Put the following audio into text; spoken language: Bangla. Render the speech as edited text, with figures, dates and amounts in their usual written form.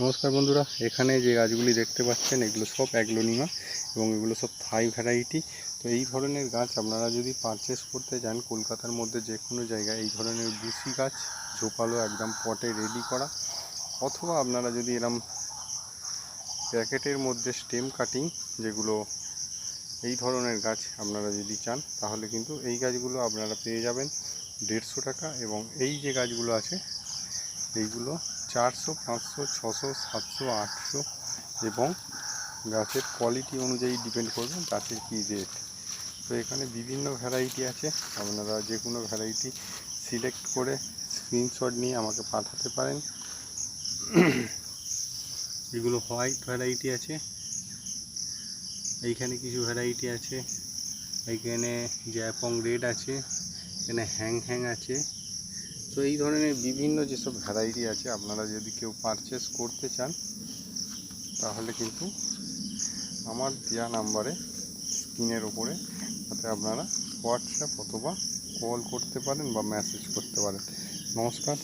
নমস্কার বন্ধুরা, এখানে যে গাছগুলি দেখতে পাচ্ছেন এগুলো সব অ্যাগ্লোনিমা এবং এগুলো সব থাই ভ্যারাইটি। তো এই ধরনের গাছ আপনারা যদি পারচেস করতে যান কলকাতার মধ্যে যে কোনো জায়গায়, এই ধরনের বিসি গাছ ঝোপালো একদম পটে রেডি করা, অথবা আপনারা যদি এরম প্যাকেটের মধ্যে স্টেম কাটিং যেগুলো এই ধরনের গাছ আপনারা যদি চান, তাহলে কিন্তু এই গাছগুলো আপনারা পেয়ে যাবেন 150 টাকা। এবং এই যে গাছগুলো আছে এইগুলো 400, 500, 600, 700, 800 এবং গাছের কোয়ালিটি অনুযায়ী ডিপেন্ড করবে গাছের কী রেট। তো এখানে বিভিন্ন ভ্যারাইটি আছে, আপনারা যে কোনো ভ্যারাইটি সিলেক্ট করে স্ক্রিনশট নিয়ে আমাকে পাঠাতে পারেন। এগুলো হোয়াইট ভ্যারাইটি আছে, এইখানে কিছু ভ্যারাইটি আছে, এইখানে জ্যাপং রেড আছে, এখানে হ্যাং আছে। তো এই ধরনের বিভিন্ন যেসব ভ্যারাইটি আছে, আপনারা যদি কেউ পারচেস করতে চান তাহলে কিন্তু আমার দেওয়া নাম্বারে স্ক্রিনের ওপরে তাতে আপনারা হোয়াটসঅ্যাপ অথবা কল করতে পারেন বা মেসেজ করতে পারেন। নমস্কার।